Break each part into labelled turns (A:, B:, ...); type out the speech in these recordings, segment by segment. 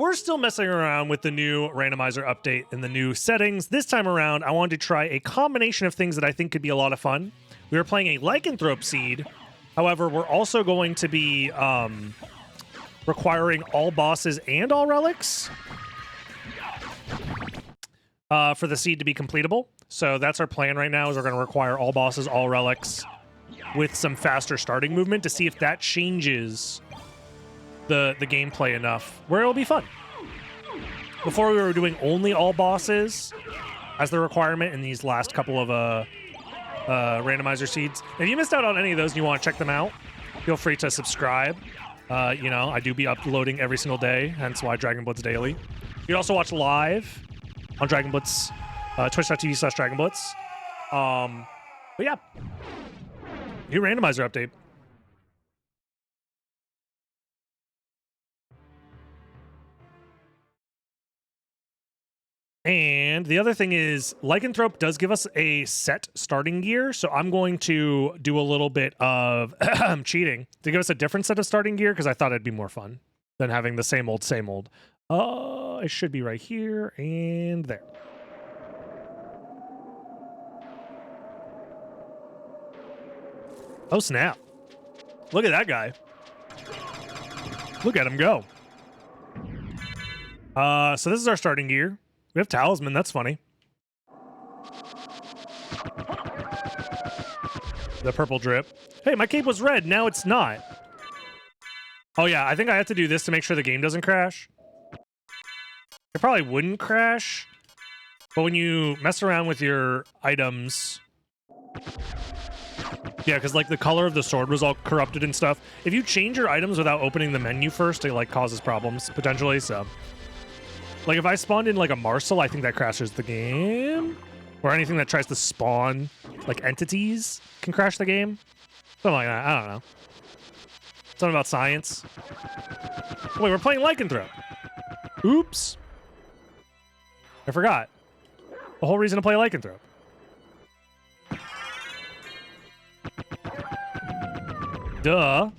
A: we're still messing around with the new randomizer update and the new settings. This time around, I wanted to try a combination of things that I think could be a lot of fun. We were playing a lycanthrope seed. However, we're also going to be requiring all bosses and all relics for the seed to be completable. So that's our plan right now, is we're going to require all bosses, all relics, with some faster starting movement to see if that changes the gameplay enough where it'll be fun. Before, we were doing only all bosses as the requirement in these last couple of randomizer seeds. If you missed out on any of those and you want to check them out, feel free to subscribe. You know, I do be uploading every single day, hence why Dragon Blitz Daily. You can also watch live on Dragon Blitz, twitch.tv/Dragon Blitz. But yeah, new randomizer update. And the other thing is, Lycanthrope does give us a set starting gear, so I'm going to do a little bit of cheating to give us a different set of starting gear, because I thought it'd be more fun than having the same old, same old. It should be right here and there. Oh, snap. Look at that guy. Look at him go. So this is our starting gear. We have Talisman, that's funny. The purple drip. Hey, my cape was red, now it's not. Oh yeah, I think I have to do this to make sure the game doesn't crash. It probably wouldn't crash, but when you mess around with your items... Yeah, because like the color of the sword was all corrupted and stuff. If you change your items without opening the menu first, it like causes problems, potentially, so... Like, if I spawned in, like, a Marcel, I think that crashes the game. Or anything that tries to spawn, like, entities can crash the game. Something like that. I don't know. Something about science. Wait, we're playing Lycanthrope. Oops. I forgot. The whole reason to play Lycanthrope. Duh.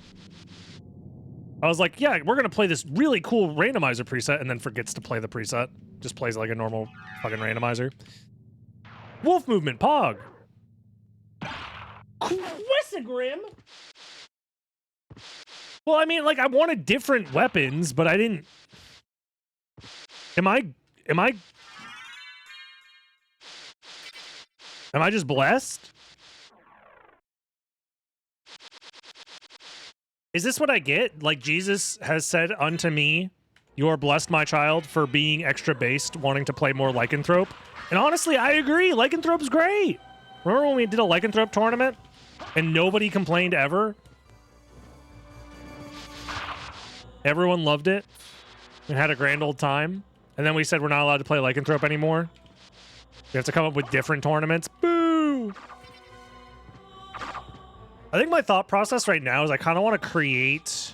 A: I was like, yeah, we're going to play this really cool randomizer preset, and then forgets to play the preset. Just plays like a normal fucking randomizer. Wolf movement, Pog. Quissigrim? Well, I mean, like, I wanted different weapons, but I didn't... Am I just blessed? Is this what I get? Like, Jesus has said unto me, you are blessed, my child, for being extra based, wanting to play more Lycanthrope. And honestly, I agree. Lycanthrope's great. Remember when we did a Lycanthrope tournament and nobody complained ever? Everyone loved it and had a grand old time. And then we said we're not allowed to play Lycanthrope anymore. We have to come up with different tournaments. Boo! I think my thought process right now is I kind of want to create...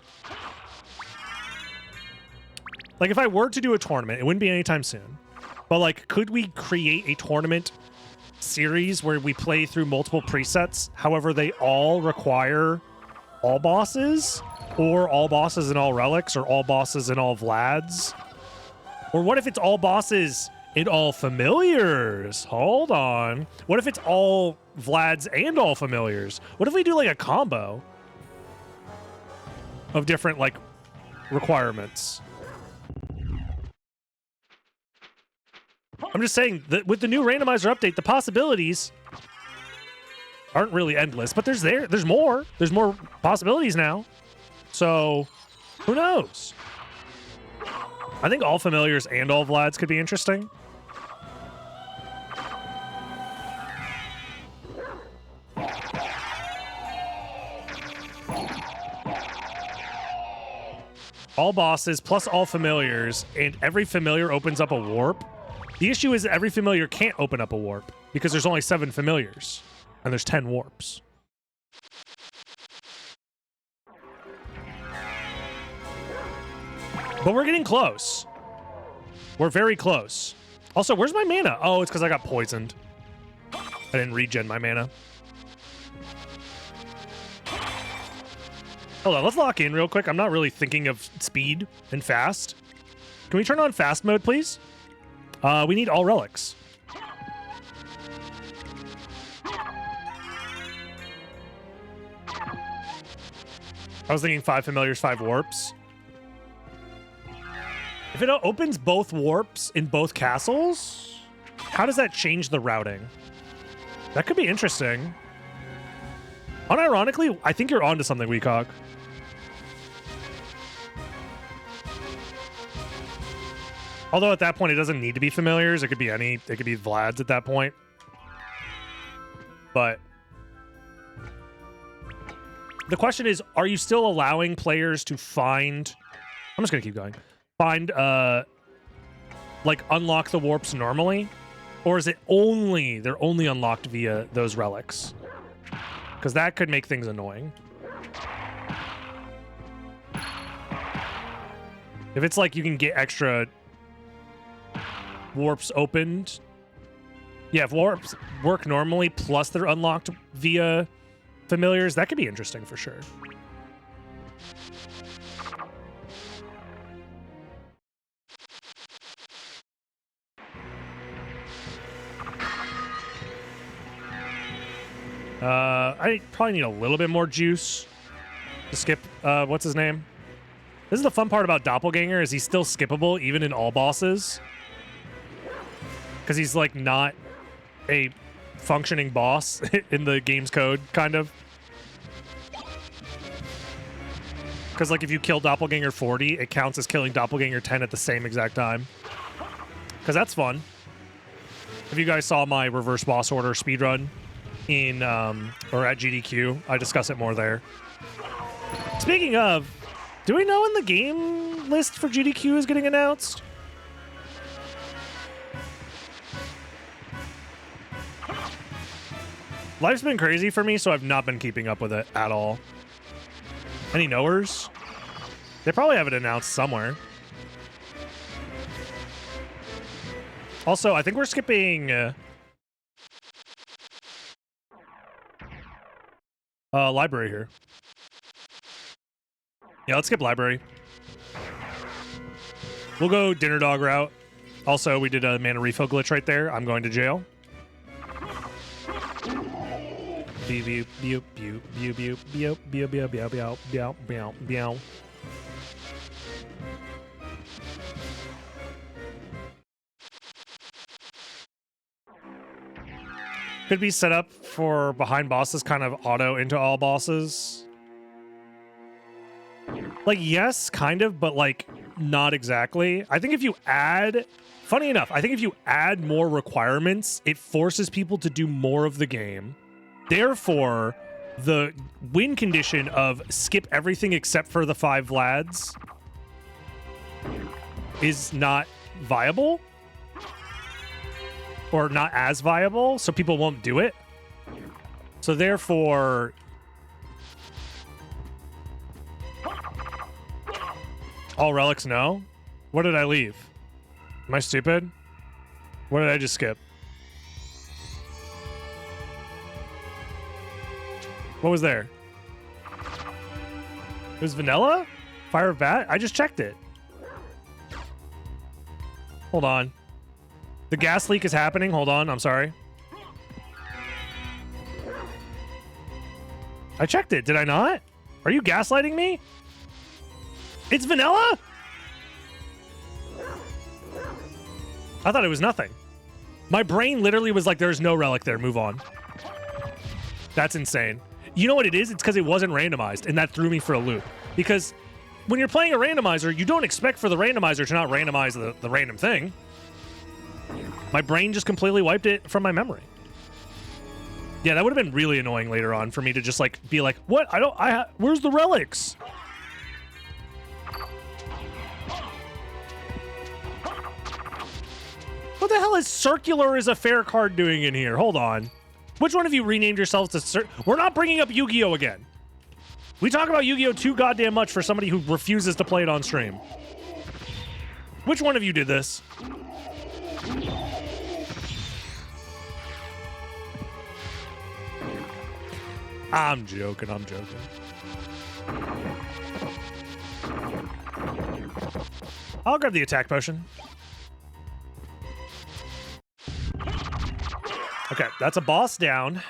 A: Like, if I were to do a tournament, it wouldn't be anytime soon. But, like, could we create a tournament series where we play through multiple presets? However, they all require all bosses? Or all bosses and all relics? Or all bosses and all Vlads? Or what if it's all bosses and all familiars? Hold on. What if it's all Vlads and all familiars? What if we do like a combo of different like requirements? I'm just saying that with the new randomizer update, the possibilities aren't really endless, but there's more. There's more possibilities now. So who knows? I think all familiars and all Vlads could be interesting. All bosses plus all familiars, and every familiar opens up a warp. The issue is that every familiar can't open up a warp because there's only 7 familiars and there's 10 warps. But we're getting close. We're very close. Also, where's my mana? Oh, it's because I got poisoned. I didn't regen my mana. Hold on, let's lock in real quick. I'm not really thinking of speed and fast. Can we turn on fast mode, please? We need all relics. I was thinking 5 familiars, 5 warps. If it opens both warps in both castles, how does that change the routing? That could be interesting. Unironically, I think you're onto something, Weecock. Although at that point, it doesn't need to be familiars. It could be it could be Vlad's at that point. But the question is, are you still allowing players to find... I'm just going to keep going. Find, like, unlock the warps normally? Or is it they're only unlocked via those relics? Because that could make things annoying. If it's like you can get extra warps opened... Yeah, if warps work normally, plus they're unlocked via familiars, that could be interesting for sure. I probably need a little bit more juice to skip, what's his name? This is the fun part about Doppelganger, is he's still skippable even in all bosses. Because he's, like, not a functioning boss in the game's code, kind of. Because, like, if you kill Doppelganger 40, it counts as killing Doppelganger 10 at the same exact time. Because that's fun. If you guys saw my reverse boss order speedrun in, or at GDQ, I discuss it more there. Speaking of, do we know when the game list for GDQ is getting announced? Life's been crazy for me, so I've not been keeping up with it at all. Any knowers? They probably have it announced somewhere. Also, I think we're skipping... library here. Yeah, let's skip library. We'll go dinner dog route. Also, we did a mana refill glitch right there. I'm going to jail. Could be set up for behind bosses, kind of auto into all bosses. Like, yes, kind of, but like not exactly. I think if you add, funny enough, I think if you add more requirements, it forces people to do more of the game. Therefore, the win condition of skip everything except for the 5 Vlads is not viable. Or not as viable, so people won't do it. So therefore... all relics, no? What did I leave? Am I stupid? What did I just skip? What was there? It was vanilla? Fire of Bat? I just checked it. Hold on. The gas leak is happening. Hold on. I'm sorry. I checked it. Did I not? Are you gaslighting me? It's vanilla? I thought it was nothing. My brain literally was like, there's no relic there. Move on. That's insane. You know what it is? It's because it wasn't randomized, and that threw me for a loop. Because when you're playing a randomizer, you don't expect for the randomizer to not randomize the random thing. My brain just completely wiped it from my memory. Yeah, that would have been really annoying later on for me to just like be like, what? Where's the relics? What the hell is circular is a fair card doing in here? Hold on. Which one of you renamed yourselves to We're not bringing up Yu-Gi-Oh again. We talk about Yu-Gi-Oh too goddamn much for somebody who refuses to play it on stream. Which one of you did this? I'm joking, I'm joking. I'll grab the attack potion. Okay, that's a boss down.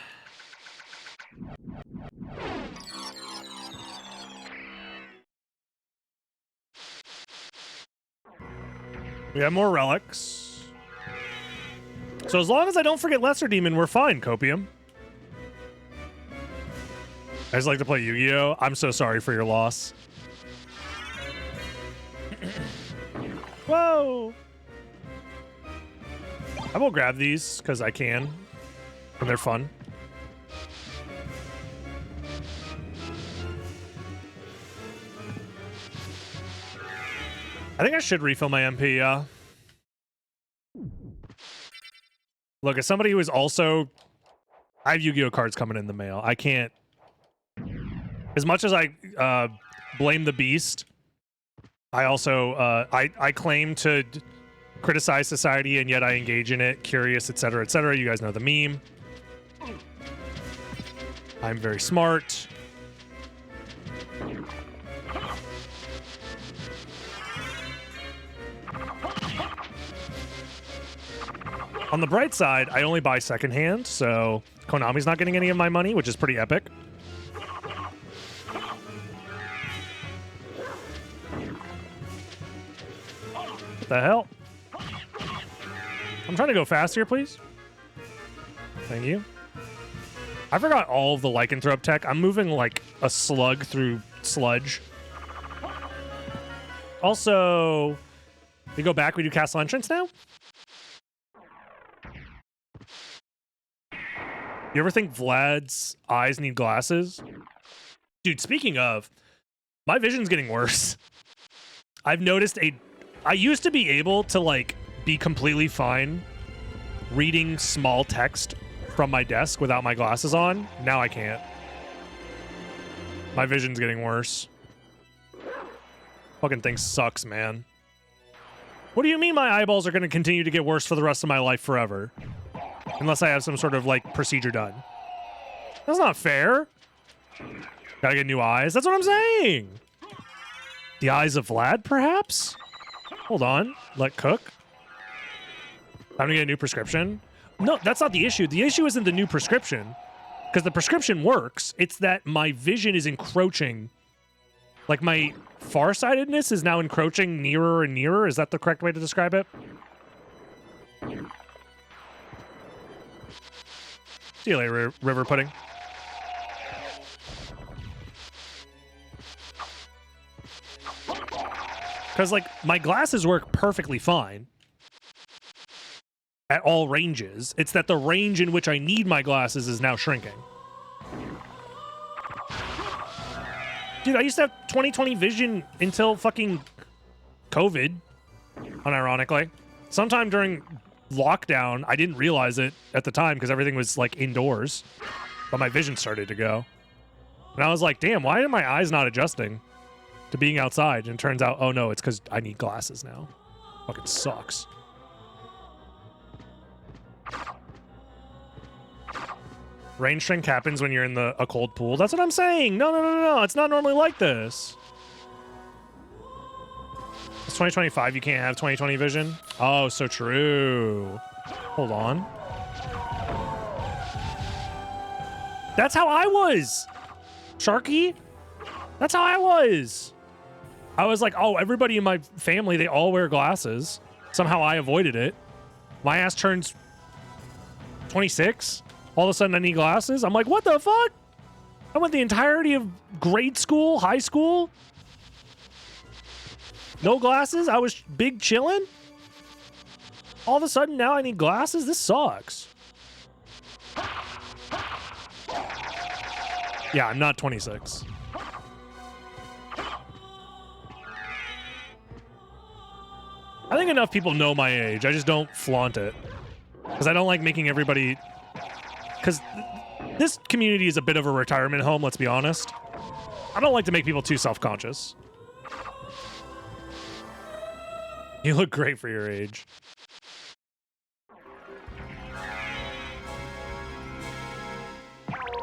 A: We have more relics. So as long as I don't forget Lesser Demon, we're fine, Copium. I just like to play Yu-Gi-Oh! I'm so sorry for your loss. Whoa! I will grab these, because I can. And they're fun. I think I should refill my MP, yeah. Look, as somebody who is also... I have Yu-Gi-Oh! Cards coming in the mail. I can't... As much as I blame the beast, I also... I claim to criticize society, and yet I engage in it. Curious, etc., etc. You guys know the meme. I'm very smart. On the bright side, I only buy secondhand, so Konami's not getting any of my money, which is pretty epic. What the hell? I'm trying to go fast here, please. Thank you. I forgot all of the lycanthrope tech. I'm moving like a slug through sludge. Also, we go back, we do castle entrance now? You ever think Vlad's eyes need glasses? Dude, speaking of, my vision's getting worse. I've noticed I used to be able to, like, be completely fine reading small text from my desk without my glasses on. Now I can't. My vision's getting worse. Fucking thing sucks, man. What do you mean my eyeballs are going to continue to get worse for the rest of my life forever? Unless I have some sort of, like, procedure done. That's not fair. Gotta get new eyes. That's what I'm saying. The eyes of Vlad, perhaps? Hold on. Let cook. Time to get a new prescription. No, that's not the issue. The issue isn't the new prescription. Because the prescription works. It's that my vision is encroaching. Like, my farsightedness is now encroaching nearer and nearer. Is that the correct way to describe it? See you later, River Pudding. Because, like, my glasses work perfectly fine at all ranges. It's that the range in which I need my glasses is now shrinking. Dude, I used to have 20/20 vision until fucking COVID, unironically. Sometime during lockdown, I didn't realize it at the time because everything was, like, indoors. But my vision started to go. And I was like, damn, why are my eyes not adjusting to being outside? And it turns out, oh no, it's because I need glasses now. Fucking sucks. Range shrink happens when you're in a cold pool. That's what I'm saying. No. It's not normally like this. It's 2025. You can't have 20/20 vision. Oh, so true. Hold on. That's how I was. Sharky. That's how I was. I was like, oh, everybody in my family, they all wear glasses. Somehow I avoided it. My ass turns 26. All of a sudden I need glasses. I'm like, what the fuck? I went the entirety of grade school, high school. No glasses. I was big chillin'. All of a sudden now I need glasses. This sucks. Yeah, I'm not 26. I think enough people know my age. I just don't flaunt it. Because I don't like making everybody... Because this community is a bit of a retirement home, let's be honest. I don't like to make people too self-conscious. You look great for your age.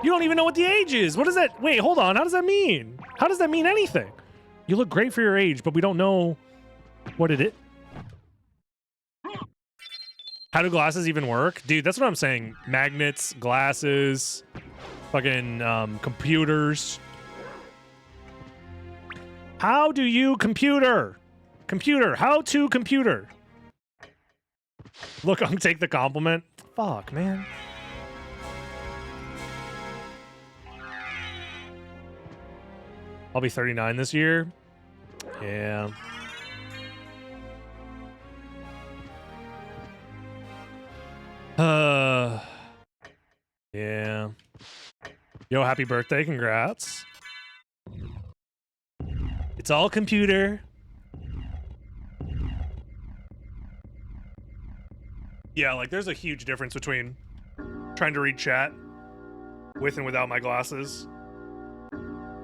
A: You don't even know what the age is. What does that... Wait, hold on. How does that mean? How does that mean anything? You look great for your age, but we don't know What did it? How do glasses even work? Dude, that's what I'm saying. Magnets, glasses, fucking computers. How do you computer? Computer, how to computer? Look, I'll take the compliment. Fuck, man. I'll be 39 this year. Yeah. Yeah. Yo, happy birthday, congrats. It's all computer. Yeah, like there's a huge difference between trying to read chat with and without my glasses.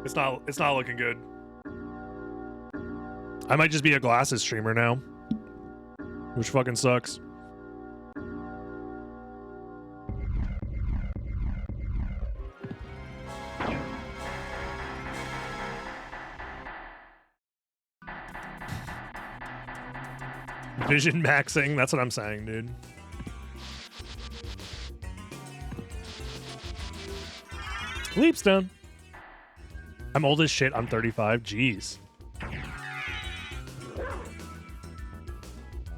A: It's not looking good. I might just be a glasses streamer now, which fucking sucks. Vision maxing, that's what I'm saying, dude. Leapstone. I'm old as shit, I'm 35, jeez.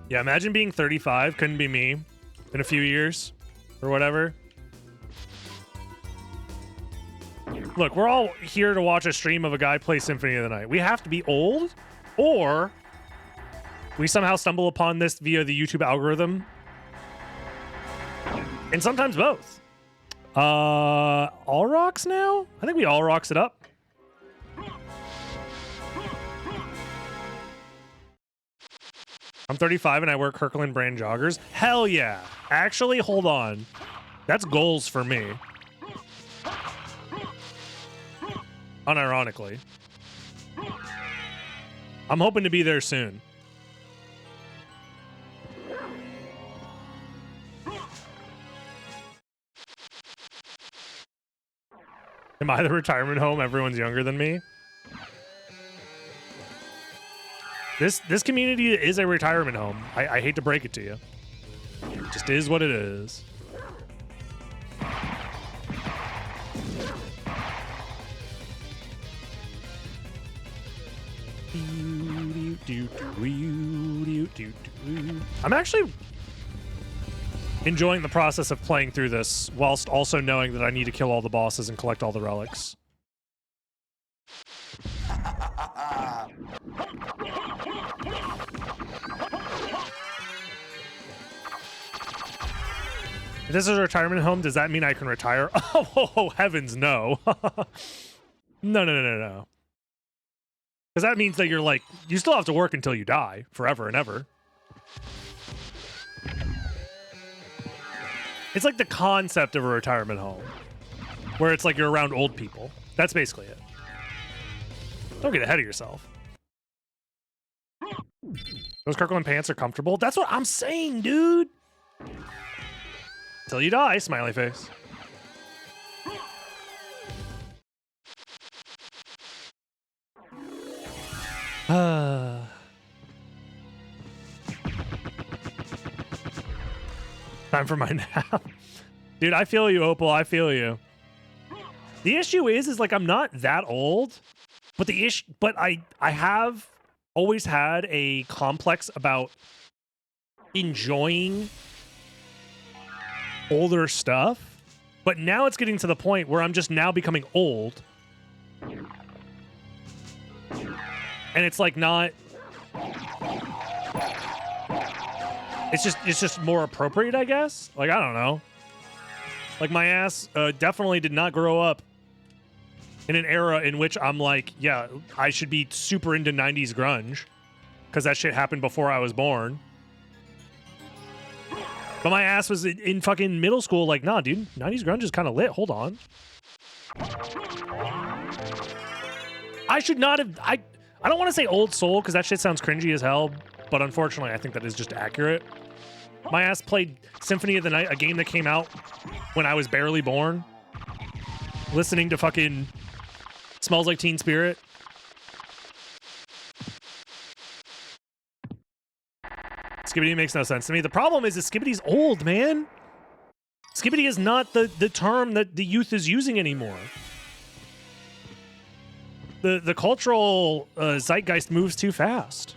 A: Yeah, imagine being 35, couldn't be me in a few years or whatever. Look, we're all here to watch a stream of a guy play Symphony of the Night. We have to be old, or we somehow stumble upon this via the YouTube algorithm. And sometimes both. All rocks now? I think we all rocks it up. I'm 35 and I wear Kirkland brand joggers. Hell yeah. Actually, hold on. That's goals for me. Unironically. I'm hoping to be there soon. Am I the retirement home? Everyone's younger than me. This community is a retirement home. I hate to break it to you. It just is what it is. I'm actually enjoying the process of playing through this whilst also knowing that I need to kill all the bosses and collect all the relics. If this is a retirement home, does that mean I can retire? Oh, heavens, no. No. Because that means that you're like, you still have to work until you die, forever and ever. It's like the concept of a retirement home, where it's like you're around old people. That's basically it. Don't get ahead of yourself. Those Kirkland pants are comfortable. That's what I'm saying, dude. Till you die, smiley face. Time for my nap. Dude, I feel you, Opal. I feel you. The issue is like I'm not that old, but I have always had a complex about enjoying older stuff, but now it's getting to the point where I'm just now becoming old. And it's like not... It's just more appropriate, I guess? Like, I don't know. Like, my ass definitely did not grow up in an era in which I'm like, yeah, I should be super into 90s grunge, because that shit happened before I was born. But my ass was in fucking middle school like, nah, dude, 90s grunge is kind of lit. Hold on. I should not have... I don't want to say old soul, because that shit sounds cringy as hell, but unfortunately, I think that is just accurate. My ass played Symphony of the Night, a game that came out when I was barely born, listening to fucking Smells Like Teen Spirit. Skibidi makes no sense to me. The problem is Skibidi's old, man. Skibidi is not the term that the youth is using anymore. The cultural zeitgeist moves too fast.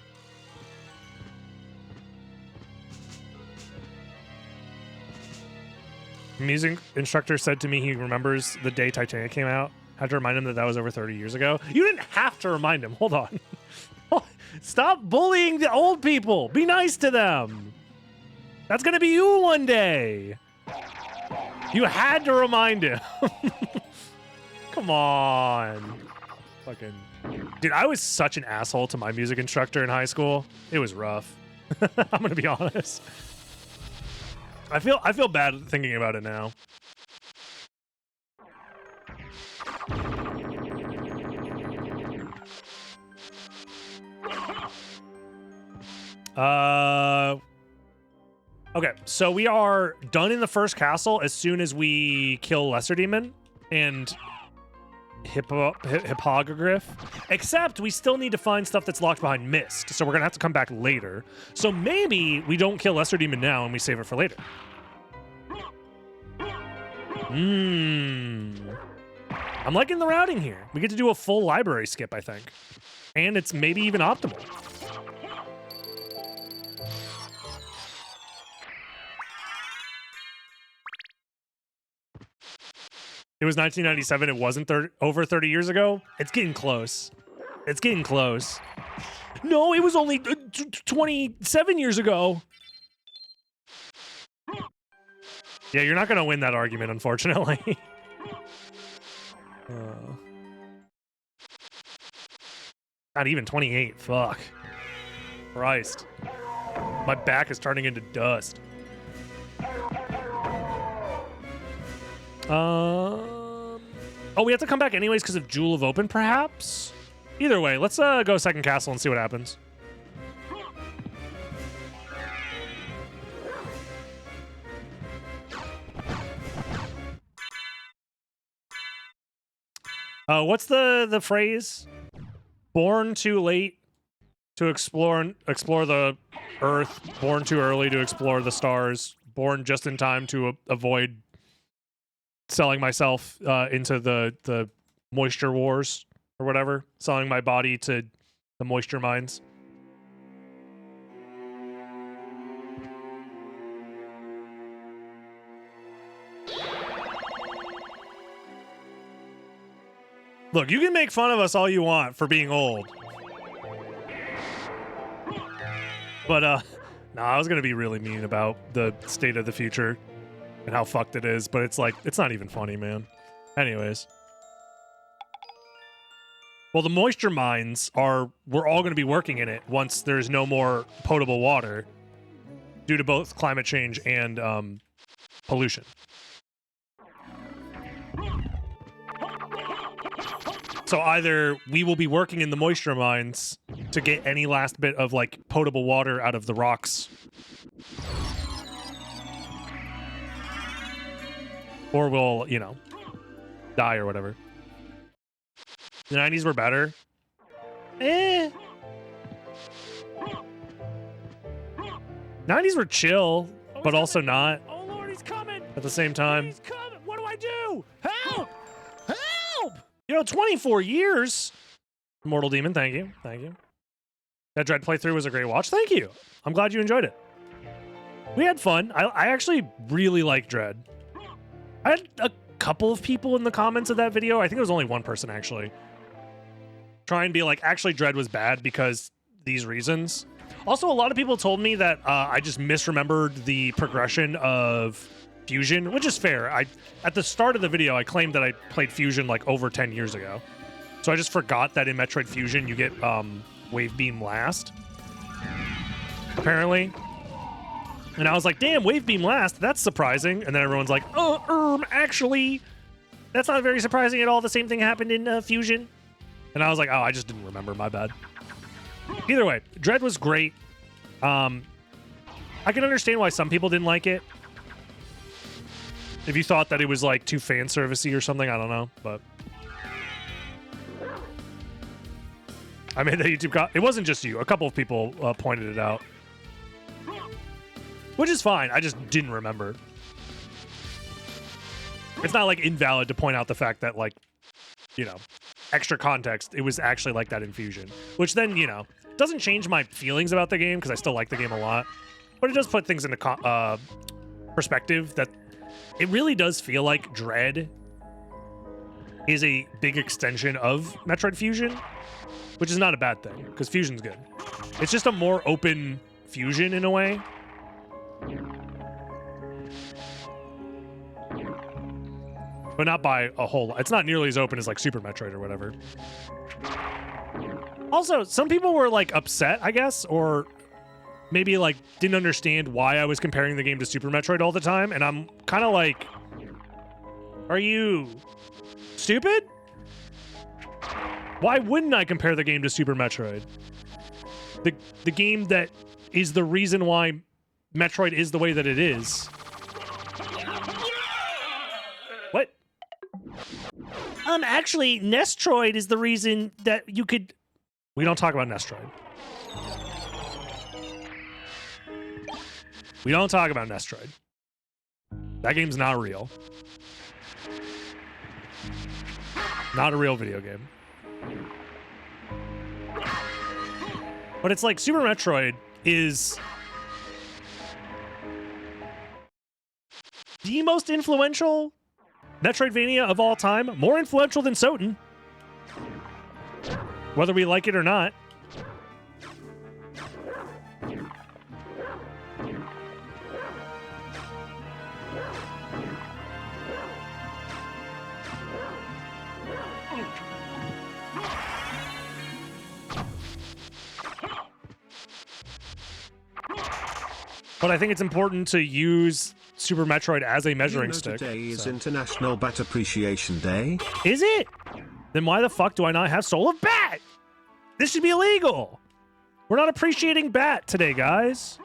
A: Music instructor said to me he remembers the day Titanic came out. Had to remind him that was over 30 years ago. You didn't have to remind him. Hold on. Stop bullying the old people. Be nice to them. That's going to be you one day. You had to remind him. Come on. Fucking. Dude, I was such an asshole to my music instructor in high school. It was rough. I'm going to be honest. I feel bad thinking about it now. Okay, so we are done in the first castle as soon as we kill Lesser Demon and Hippogriff. Except we still need to find stuff that's locked behind Mist, so we're gonna have to come back later. So maybe we don't kill Lesser Demon now and we save it for later. I'm liking the routing here. We get to do a full library skip, I think. And it's maybe even optimal. It was 1997. It wasn't over 30 years ago. It's getting close. It's getting close. No, it was only 27 years ago. Yeah, you're not going to win that argument, unfortunately. Not even 28. Fuck. Christ. My back is turning into dust. Oh, we have to come back anyways because of Jewel of Open, perhaps? Either way, let's go second castle and see what happens. What's the phrase? Born too late to explore the Earth. Born too early to explore the stars. Born just in time to avoid selling myself into the moisture wars or whatever. Selling my body to the moisture mines. Look, you can make fun of us all you want for being old. But, no, I was going to be really mean about the state of the future and how fucked it is, but it's like, it's not even funny, man. Anyways. Well, the moisture mines we're all going to be working in it once there's no more potable water due to both climate change and pollution. So either we will be working in the moisture mines to get any last bit of, like, potable water out of the rocks. Or we'll, you know, die or whatever. The 90s were better. Eh. 90s were chill, but also not. Oh, Lord, he's coming. At the same time. He's coming. What do I do? Help! Help! You know, 24 years. Mortal Demon, thank you. Thank you. That Dread playthrough was a great watch. Thank you. I'm glad you enjoyed it. We had fun. I actually really like Dread. I had a couple of people in the comments of that video. I think it was only one person, actually. Try and be like, actually, Dread was bad because these reasons. Also, a lot of people told me that I just misremembered the progression of Fusion, which is fair. At the start of the video, I claimed that I played Fusion like over 10 years ago. So I just forgot that in Metroid Fusion, you get Wave Beam last. Apparently. And I was like, damn, Wave Beam last, that's surprising. And then everyone's like, actually, that's not very surprising at all. The same thing happened in Fusion. And I was like, oh, I just didn't remember, my bad. Either way, Dread was great. I can understand why some people didn't like it. If you thought that it was like too fan servicey or something, I don't know, but I made that YouTube it wasn't just you. A couple of people pointed it out. Which is fine. I just didn't remember. It's not like invalid to point out the fact that, like, you know, extra context, it was actually like that in Fusion. Which then, you know, doesn't change my feelings about the game because I still like the game a lot. But it does put things into perspective that it really does feel like Dread is a big extension of Metroid Fusion, which is not a bad thing because Fusion's good. It's just a more open Fusion in a way. But not by a whole lot. It's not nearly as open as like Super Metroid or whatever. Also, some people were like upset, I guess, or maybe like didn't understand why I was comparing the game to Super Metroid all the time. And I'm kind of like, are you stupid? Why wouldn't I compare the game to Super Metroid? The game that is the reason why Metroid is the way that it is. What? Actually, Nestroid is the reason that you could... We don't talk about Nestroid. We don't talk about Nestroid. That game's not real. Not a real video game. But it's like Super Metroid is the most influential Metroidvania of all time, more influential than SotN. Whether we like it or not. But I think it's important to use Super Metroid as a measuring stick.
B: Today is International Bat Appreciation Day.
A: Is it? Then why the fuck do I not have Soul of Bat? This should be illegal. We're not appreciating Bat today, guys.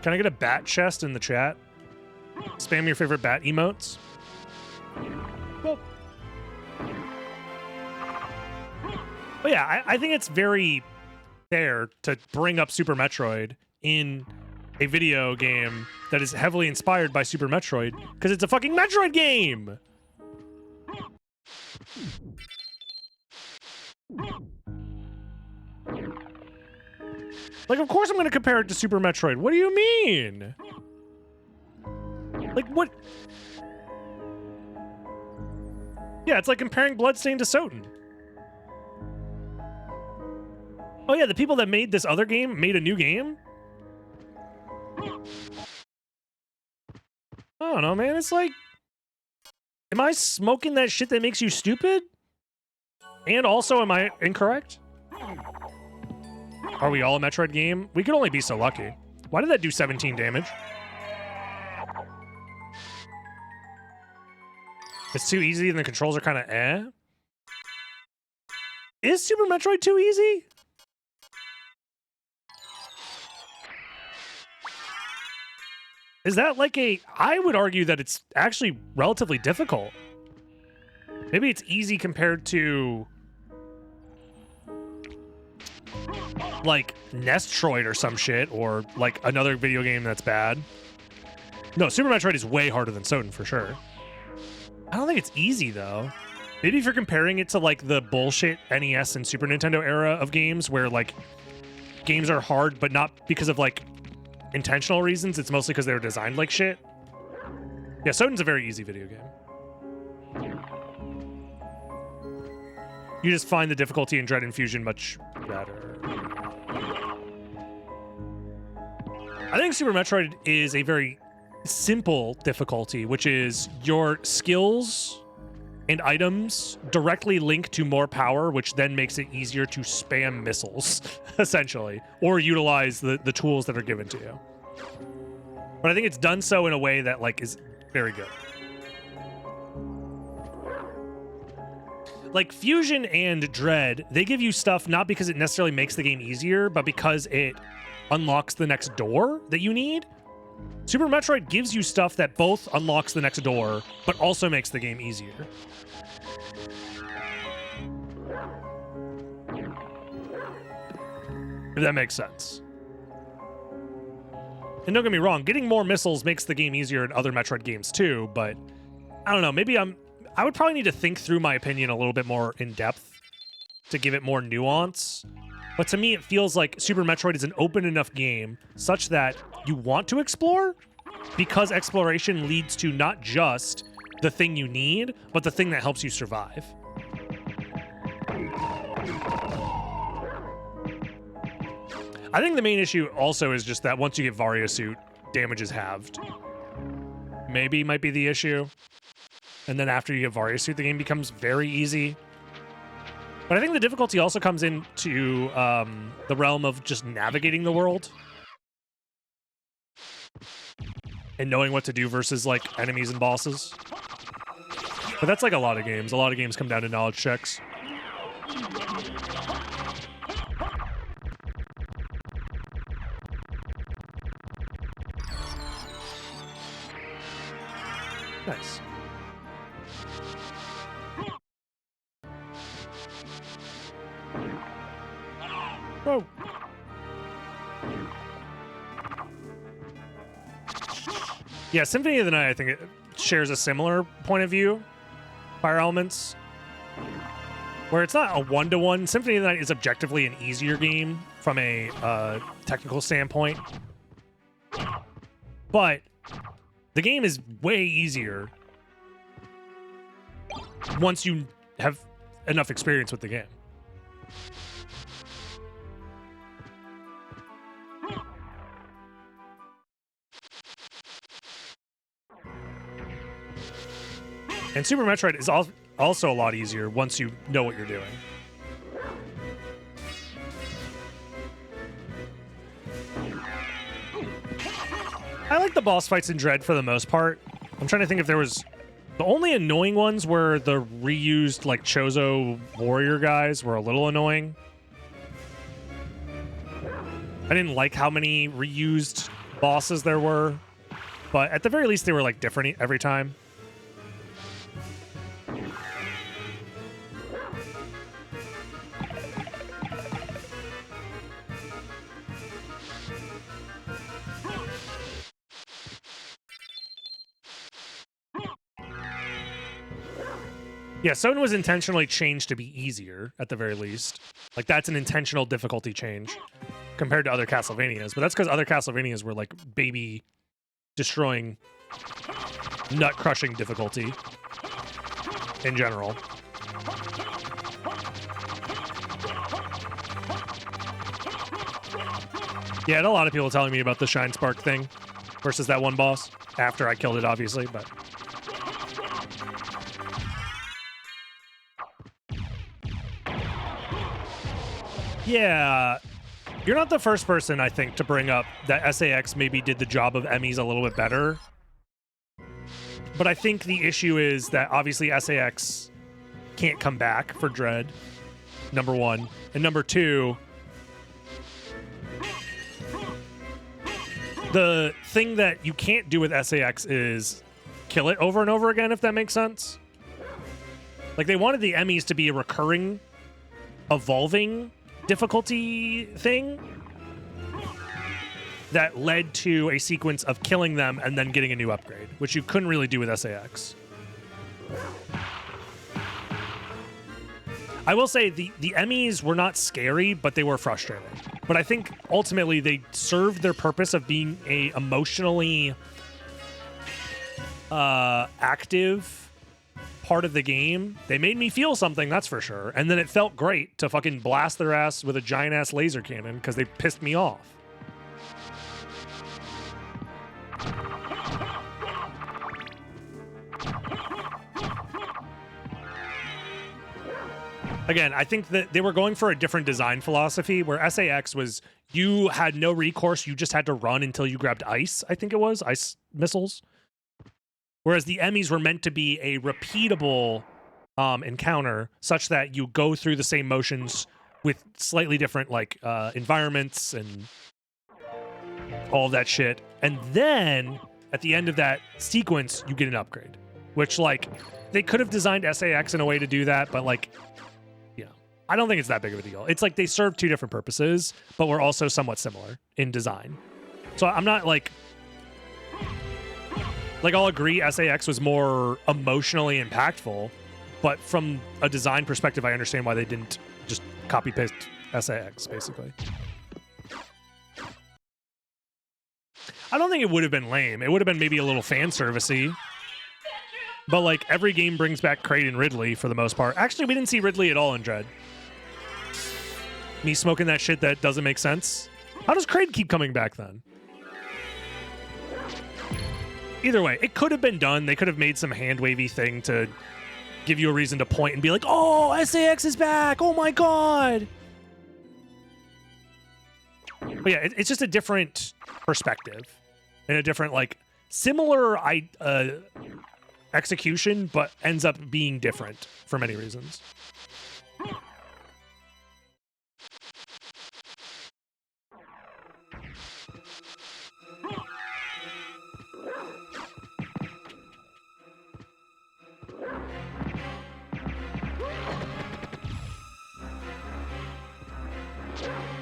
A: Can I get a Bat chest in the chat? Spam your favorite Bat emotes. Well, but yeah, I think it's very fair to bring up Super Metroid in a video game that is heavily inspired by Super Metroid because it's a fucking Metroid game. Like, of course I'm going to compare it to Super Metroid. What do you mean? Like, what? Yeah, it's like comparing Bloodstained to SotN. Oh yeah, the people that made this other game made a new game? I don't know, man. It's like, am I smoking that shit that makes you stupid? And also, am I incorrect? Are we all a Metroid game? We could only be so lucky. Why did that do 17 damage? It's too easy and the controls are kind of eh. Is Super Metroid too easy? Is that like a... I would argue that it's actually relatively difficult. Maybe it's easy compared to... like Nestroid or some shit, or like another video game that's bad. No, Super Metroid is way harder than SotN for sure. I don't think it's easy though. Maybe if you're comparing it to like the bullshit NES and Super Nintendo era of games where like games are hard, but not because of like intentional reasons. It's mostly because they were designed like shit. Yeah, SotN's a very easy video game. You just find the difficulty in Dread and Fusion much better. I think Super Metroid is a very simple difficulty, which is your skills and items directly link to more power, which then makes it easier to spam missiles, essentially, or utilize the tools that are given to you. But I think it's done so in a way that like is very good. Like Fusion and Dread, they give you stuff not because it necessarily makes the game easier, but because it unlocks the next door that you need. Super Metroid gives you stuff that both unlocks the next door, but also makes the game easier. If that makes sense. And don't get me wrong, getting more missiles makes the game easier in other Metroid games too, but I don't know, maybe I would probably need to think through my opinion a little bit more in depth to give it more nuance. But to me, it feels like Super Metroid is an open enough game such that you want to explore because exploration leads to not just the thing you need, but the thing that helps you survive. I think the main issue also is just that once you get Varia Suit, damage is halved. Maybe might be the issue. And then after you get Varia Suit, the game becomes very easy. But I think the difficulty also comes into the realm of just navigating the world. And knowing what to do versus, like, enemies and bosses. But that's like a lot of games. A lot of games come down to knowledge checks. Nice. Whoa. Yeah, Symphony of the Night, I think it shares a similar point of view. Fire Elements. Where it's not a one-to-one. Symphony of the Night is objectively an easier game from a technical standpoint. But the game is way easier once you have enough experience with the game. And Super Metroid is also a lot easier once you know what you're doing. I like the boss fights in Dread for the most part. I'm trying to think if there was... The only annoying ones were the reused, like, Chozo warrior guys were a little annoying. I didn't like how many reused bosses there were. But at the very least, they were, like, different every time. Yeah, SotN was intentionally changed to be easier, at the very least. Like, that's an intentional difficulty change compared to other Castlevanias. But that's because other Castlevanias were, like, baby-destroying, nut-crushing difficulty in general. Yeah, I had a lot of people telling me about the Shine Spark thing versus that one boss. After I killed it, obviously, but... Yeah, you're not the first person, I think, to bring up that SAX maybe did the job of EMMIs a little bit better. But I think the issue is that obviously SAX can't come back for Dread, number one. And number two, the thing that you can't do with SAX is kill it over and over again, if that makes sense. Like, they wanted the EMMIs to be a recurring, evolving difficulty thing that led to a sequence of killing them and then getting a new upgrade, which you couldn't really do with SAX. I will say the EMMIs were not scary, but they were frustrating. But I think ultimately they served their purpose of being a emotionally active part of the game. They made me feel something, that's for sure. And then it felt great to fucking blast their ass with a giant ass laser cannon because they pissed me off. Again, I think that they were going for a different design philosophy where SAX was you had no recourse, you just had to run until you grabbed ice, I think it was, ice missiles. Whereas the EMMIs were meant to be a repeatable encounter such that you go through the same motions with slightly different like environments and all of that shit. And then at the end of that sequence, you get an upgrade, which like they could have designed SAX in a way to do that, but like, you know, I don't think it's that big of a deal. It's like they serve two different purposes, but we're also somewhat similar in design. So I'm not like I'll agree SAX was more emotionally impactful, but from a design perspective, I understand why they didn't just copy paste SAX, basically. I don't think it would have been lame. It would have been maybe a little fan servicey. But like every game brings back Kraid and Ridley for the most part. Actually, we didn't see Ridley at all in Dread. Me smoking that shit that doesn't make sense. How does Kraid keep coming back then? Either way, it could have been done. They could have made some hand-wavy thing to give you a reason to point and be like, oh, SAX is back. Oh my God. But yeah, it's just a different perspective and a different, like, similar execution, but ends up being different for many reasons.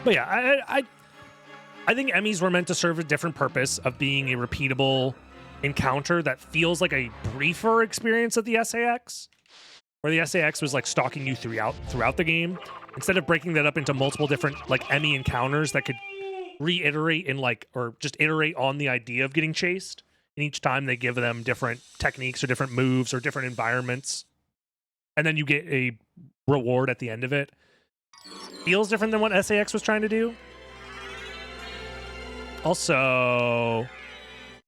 A: But yeah, I think EMMIs were meant to serve a different purpose of being a repeatable encounter that feels like a briefer experience of the SAX, where the SAX was like stalking you throughout the game, instead of breaking that up into multiple different like EMMI encounters that could reiterate in like, or just iterate on the idea of getting chased. And each time they give them different techniques or different moves or different environments, and then you get a reward at the end of it. Feels different than what SAX was trying to do. Also,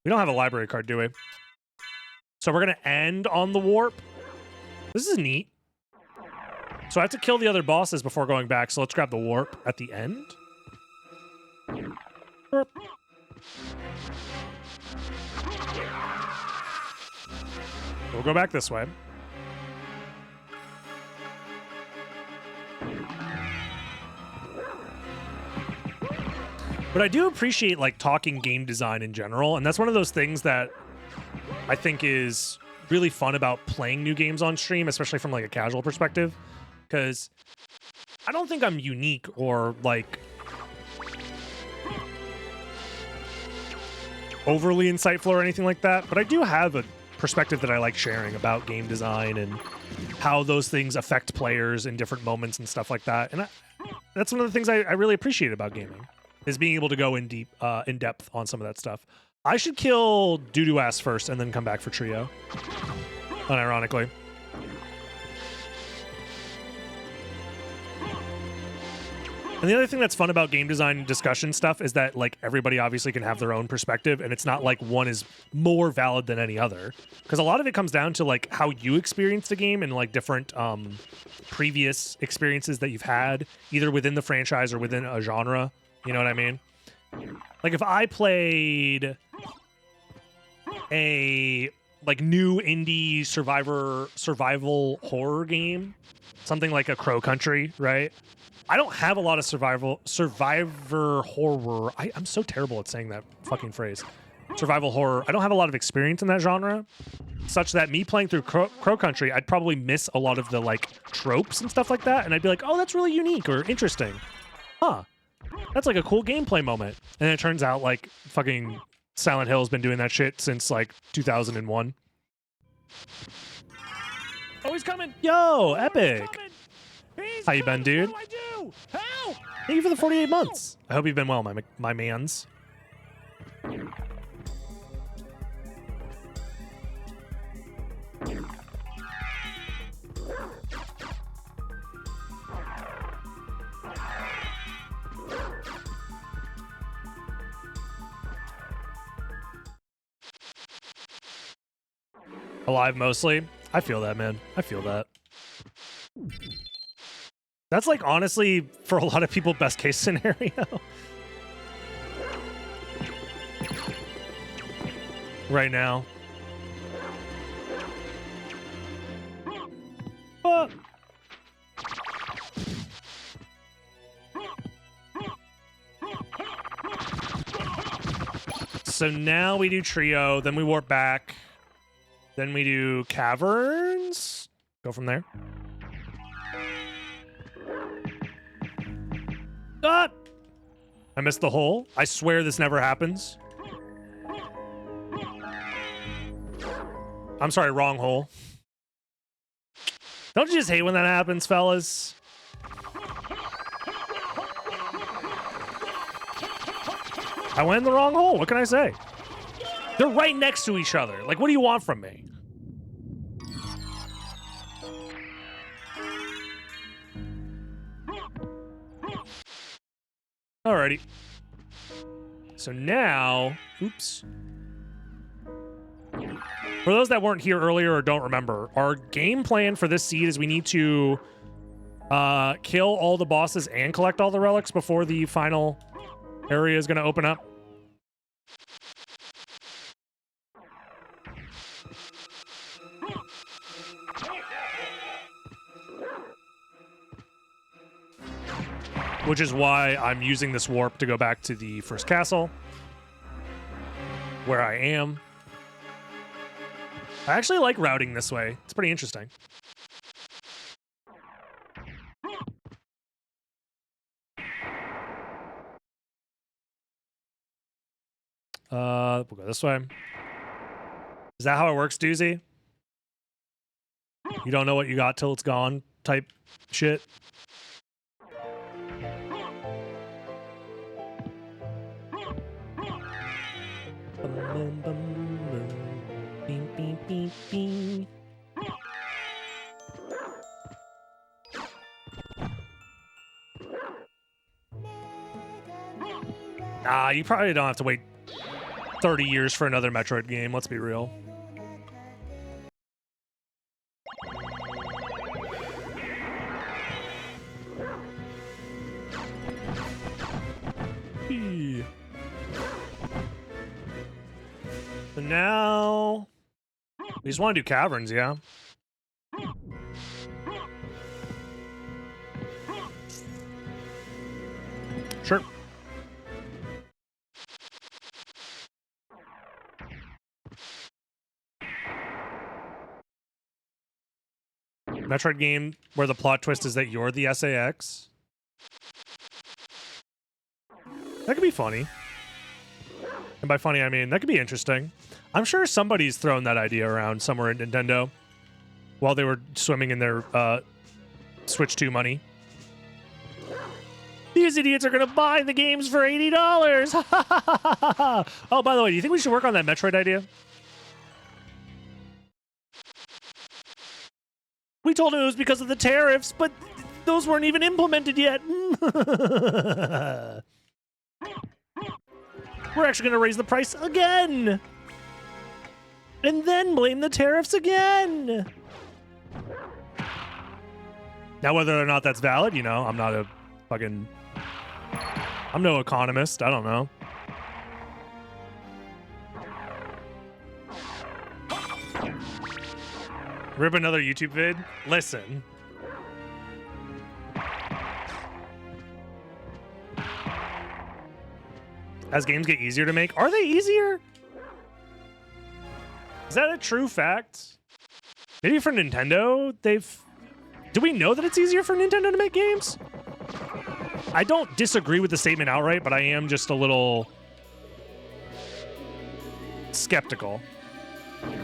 A: we don't have a library card, do we? So we're going to end on the warp. This is neat. So I have to kill the other bosses before going back, so let's grab the warp at the end. Warp. We'll go back this way. But I do appreciate like talking game design in general, and that's one of those things that I think is really fun about playing new games on stream, especially from like a casual perspective, because I don't think I'm unique or like overly insightful or anything like that, but I do have a perspective that I like sharing about game design and how those things affect players in different moments and stuff like that. And that's one of the things I really appreciate about gaming, is being able to go in depth on some of that stuff. I should kill Doo-Doo Ass first and then come back for Trio, unironically. And the other thing that's fun about game design discussion stuff is that like everybody obviously can have their own perspective, and it's not like one is more valid than any other, because a lot of it comes down to like how you experienced a game and like different previous experiences that you've had either within the franchise or within a genre. You know what I mean? Like if I played a like new indie survival horror game, something like a Crow Country, right? I don't have a lot of survivor horror. I'm so terrible at saying that fucking phrase. Survival horror. I don't have a lot of experience in that genre, such that me playing through Crow Country, I'd probably miss a lot of the like tropes and stuff like that, and I'd be like, oh, that's really unique or interesting. Huh. That's like a cool gameplay moment. And it turns out like fucking Silent Hill's been doing that shit since like 2001. Oh, he's coming. Yo, Epic. How you been, dude? What do I do? Help! Thank you for the 48 months. I hope you've been well, my mans. Alive mostly. I feel that, man. I feel that. That's like honestly for a lot of people best case scenario. Right now. So now we do Trio, then we warp back. Then we do Caverns. Go from there. Ah! I missed the hole. I swear this never happens. I'm sorry, wrong hole. Don't you just hate when that happens, fellas? I went in the wrong hole. What can I say? They're right next to each other. Like, what do you want from me? Alrighty. So now, oops. For those that weren't here earlier or don't remember, our game plan for this seed is we need to kill all the bosses and collect all the relics before the final area is going to open up. Which is why I'm using this warp to go back to the first castle, where I am. I actually like routing this way. It's pretty interesting. We'll go this way. Is that how it works, Doozy? You don't know what you got till it's gone type shit? You probably don't have to wait 30 years for another Metroid game, let's be real. So now we just want to do caverns, yeah? Sure. Metroid game where the plot twist is that you're the SAX. That could be funny. And by funny, I mean, that could be interesting. I'm sure somebody's thrown that idea around somewhere at Nintendo while they were swimming in their Switch 2 money. These idiots are going to buy the games for $80. Oh, by the way, do you think we should work on that Metroid idea? We told him it was because of the tariffs, but those weren't even implemented yet. We're actually going to raise the price again. And then blame the tariffs again. Now, whether or not that's valid, you know, I'm not a fucking... I'm no economist. I don't know. Rip another YouTube vid? Listen. As games get easier to make, are they easier? Is that a true fact? Maybe for Nintendo, do we know that it's easier for Nintendo to make games? I don't disagree with the statement outright, but I am just a little skeptical.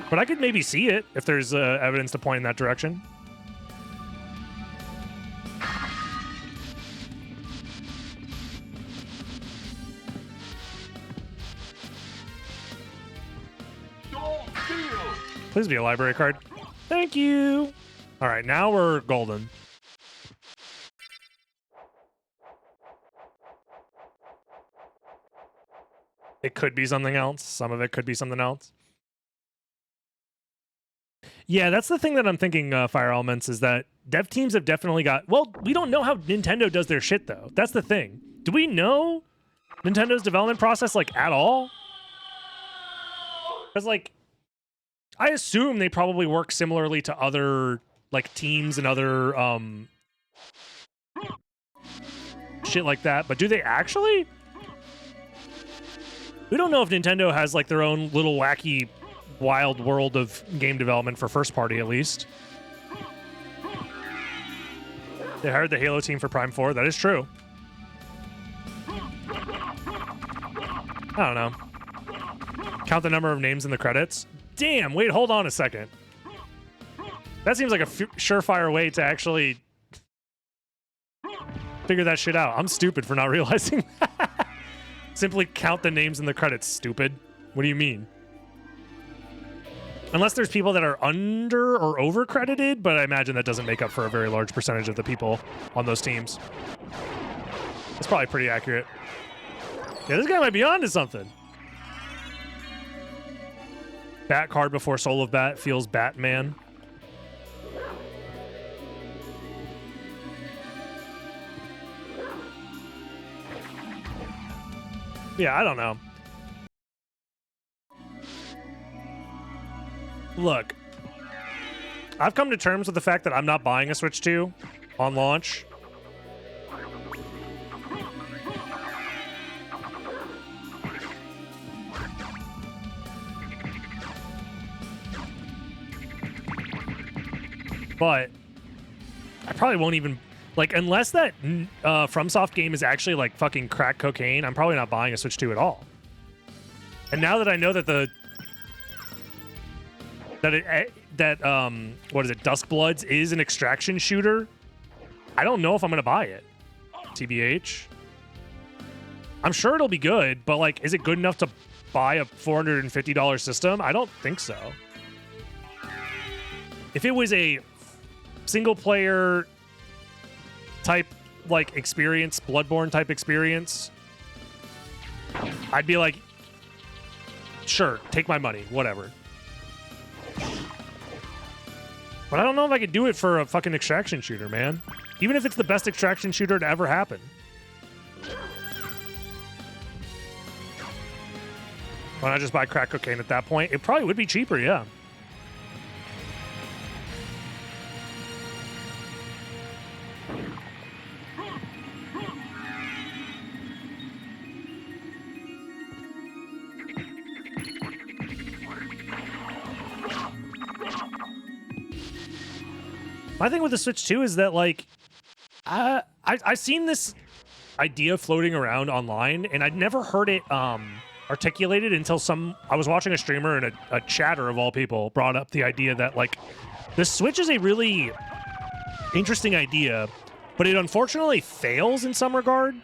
A: But I could maybe see it if there's evidence to point in that direction. Please be a library card. Thank you. All right, now we're golden. It could be something else. Some of it could be something else. Yeah, that's the thing that I'm thinking, Fire Elements, is that dev teams have definitely got... Well, we don't know how Nintendo does their shit, though. That's the thing. Do we know Nintendo's development process, like, at all? Because, like, I assume they probably work similarly to other, like, teams and other, shit like that. But do they actually? We don't know if Nintendo has, like, their own little wacky... wild world of game development for first party, at least. They hired the Halo team for Prime 4. That is true. I don't know. Count the number of names in the credits. Damn, wait, hold on a second. That seems like a surefire way to actually figure that shit out. I'm stupid for not realizing that. Simply count the names in the credits, stupid. What do you mean? Unless there's people that are under or over credited, but I imagine that doesn't make up for a very large percentage of the people on those teams. That's probably pretty accurate. Yeah, this guy might be onto something. Bat card before Soul of Bat feels Batman. Yeah, I don't know. Look, I've come to terms with the fact that I'm not buying a Switch 2 on launch. But I probably won't even, like, unless that FromSoft game is actually like fucking crack cocaine, I'm probably not buying a Switch 2 at all. And now that I know that what is it, Duskbloods is an extraction shooter, I don't know if I'm gonna buy it. TBH. I'm sure it'll be good, but like, is it good enough to buy a $450 system? I don't think so. If it was a single player type like experience, Bloodborne type experience, I'd be like, sure, take my money, whatever. But I don't know if I could do it for a fucking extraction shooter, man. Even if it's the best extraction shooter to ever happen. Why not just buy crack cocaine at that point? It probably would be cheaper, yeah. My thing with the Switch 2 is that, like, I've seen this idea floating around online, and I'd never heard it articulated until I was watching a streamer, and a chatter of all people brought up the idea that, like, the Switch is a really interesting idea, but it unfortunately fails in some regard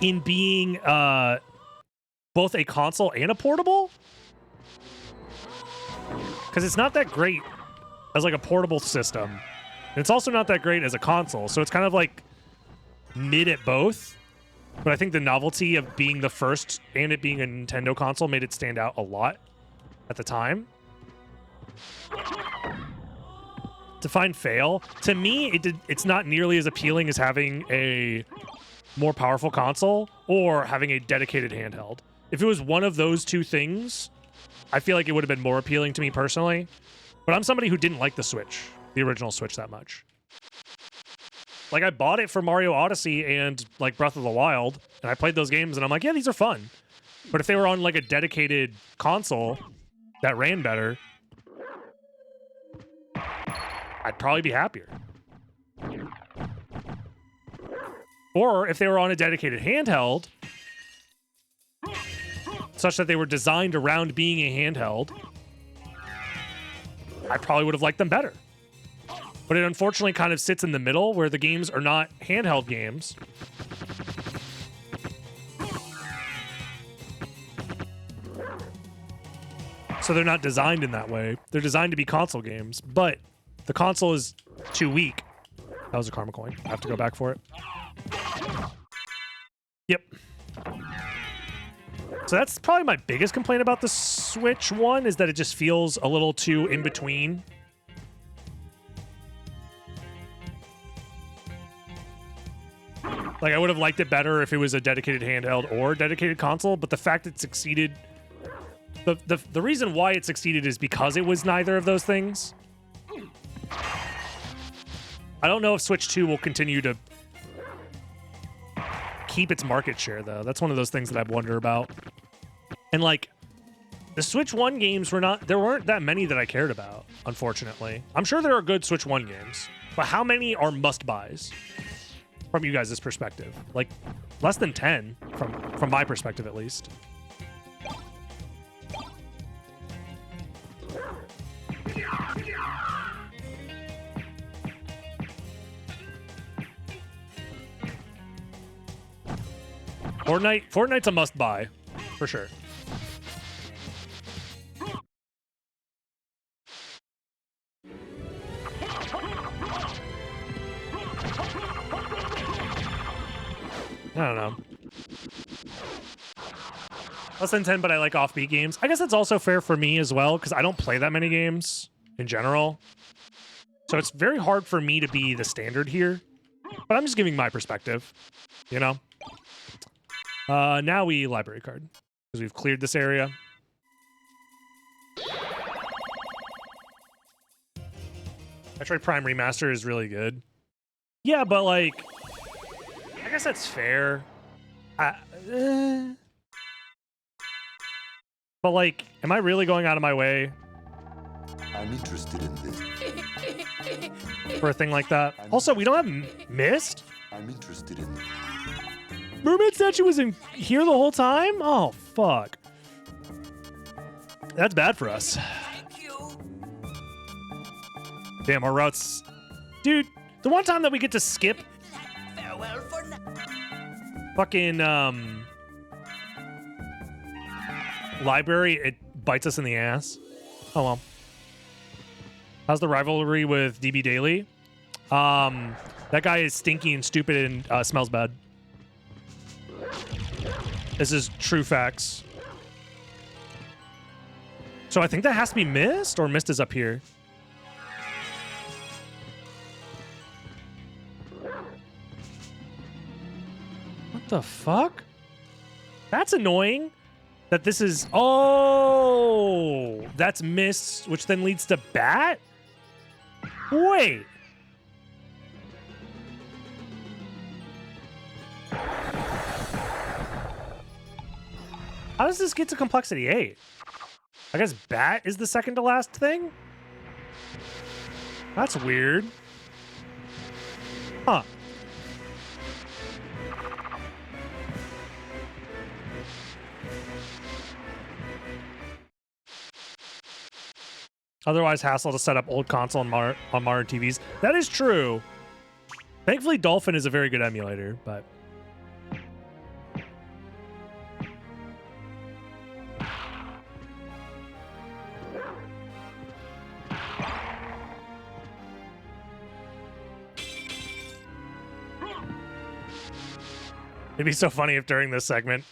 A: in being both a console and a portable. Because it's not that great as like a portable system. And it's also not that great as a console. So it's kind of like mid at both. But I think the novelty of being the first and it being a Nintendo console made it stand out a lot at the time. Define fail. To me, it's not nearly as appealing as having a more powerful console or having a dedicated handheld. If it was one of those two things, I feel like it would have been more appealing to me personally. But I'm somebody who didn't like the Switch, the original Switch, that much. Like, I bought it for Mario Odyssey and, like, Breath of the Wild, and I played those games, and I'm like, yeah, these are fun. But if they were on, like, a dedicated console that ran better, I'd probably be happier. Or if they were on a dedicated handheld, such that they were designed around being a handheld, I probably would have liked them better. But it unfortunately kind of sits in the middle where the games are not handheld games. So they're not designed in that way. They're designed to be console games, but the console is too weak. That was a karma coin. I have to go back for it. Yep. So that's probably my biggest complaint about the Switch one, is that it just feels a little too in between. Like, I would have liked it better if it was a dedicated handheld or dedicated console, but the fact it succeeded, the reason why it succeeded is because it was neither of those things. I don't know if Switch 2 will continue to keep its market share, though. That's one of those things that I wonder about. And, like, the Switch 1 games there weren't that many that I cared about, unfortunately. I'm sure there are good Switch 1 games, but how many are must-buys? from you guys' perspective? Like, less than 10 from my perspective, at least. Fortnite's a must-buy, for sure. I don't know. Less than 10, but I like offbeat games. I guess that's also fair for me as well, because I don't play that many games in general. So it's very hard for me to be the standard here. But I'm just giving my perspective, you know? Now we library card, because we've cleared this area. Metroid Prime Remaster is really good. Yeah, but like, I guess that's fair. But like, am I really going out of my way?
C: I'm interested in this.
A: For a thing like that. Also, we don't have Mist?
C: I'm interested in this.
A: Mermaid statue was in here the whole time? Oh, fuck. That's bad for us. Damn, our routes... Dude, the one time that we get to skip...
D: Farewell for now.
A: Fucking, library, it bites us in the ass. Oh, well. How's the rivalry with DB Daily? That guy is stinky and stupid and smells bad. This is true facts. So I think that has to be Mist, or Mist is up here. What the fuck? That's annoying. That this is... Oh! That's Mist, which then leads to Bat? Wait. How does this get to complexity 8? I guess Bat is the second to last thing? That's weird. Huh. Otherwise, hassle to set up old console on modern TVs. That is true. Thankfully, Dolphin is a very good emulator, but... It'd be so funny if during this segment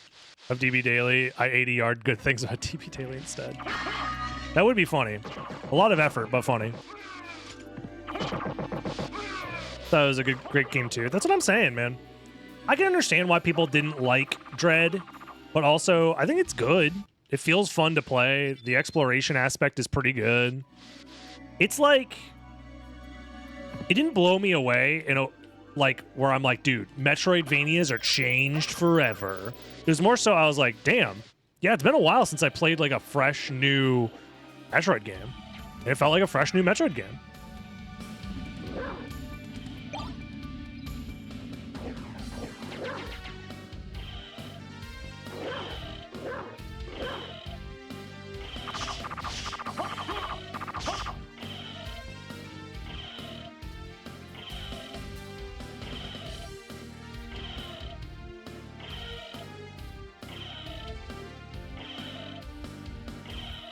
A: of DB Daily, I 80-yard good things about DB Daily instead. That would be funny. A lot of effort, but funny. That was a great game too. That's what I'm saying, man. I can understand why people didn't like Dread, but also I think it's good. It feels fun to play. The exploration aspect is pretty good. It's like, it didn't blow me away in a, like, where I'm like, dude, Metroidvanias are changed forever. It was more so I was like, damn, yeah, it's been a while since I played like a fresh new Metroid game. It felt like a fresh new Metroid game.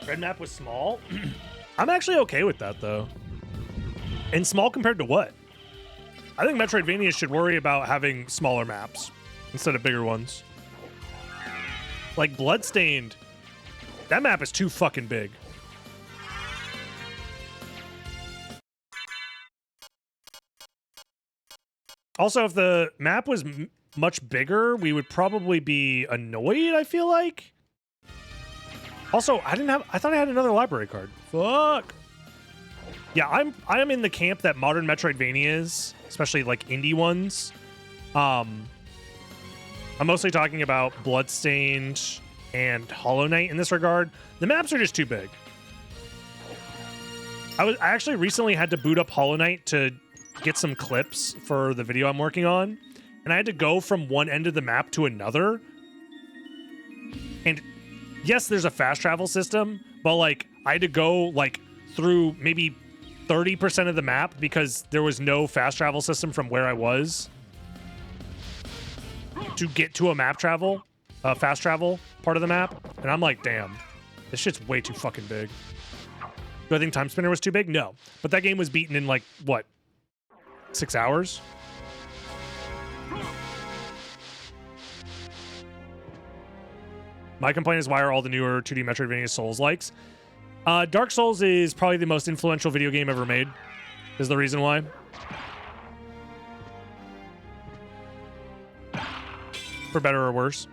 A: Red map was small. I'm actually okay with that, though. And small compared to what? I think Metroidvania should worry about having smaller maps instead of bigger ones. Like Bloodstained, that map is too fucking big. Also, if the map was much bigger, we would probably be annoyed, I feel like. Also, I thought I had another library card. Fuck. Yeah, I am in the camp that modern Metroidvanias, especially like indie ones, I'm mostly talking about Bloodstained and Hollow Knight in this regard. The maps are just too big. I actually recently had to boot up Hollow Knight to get some clips for the video I'm working on, and I had to go from one end of the map to another. And yes, there's a fast travel system, but like I had to go like through maybe 30% of the map because there was no fast travel system from where I was to get to a fast travel part of the map. And I'm like, damn, this shit's way too fucking big. Do I think Time Spinner was too big? No. But that game was beaten in like, what, 6 hours? My complaint is, why are all the newer 2D Metroidvania Souls-likes? Dark Souls is probably the most influential video game ever made, is the reason why. For better or worse.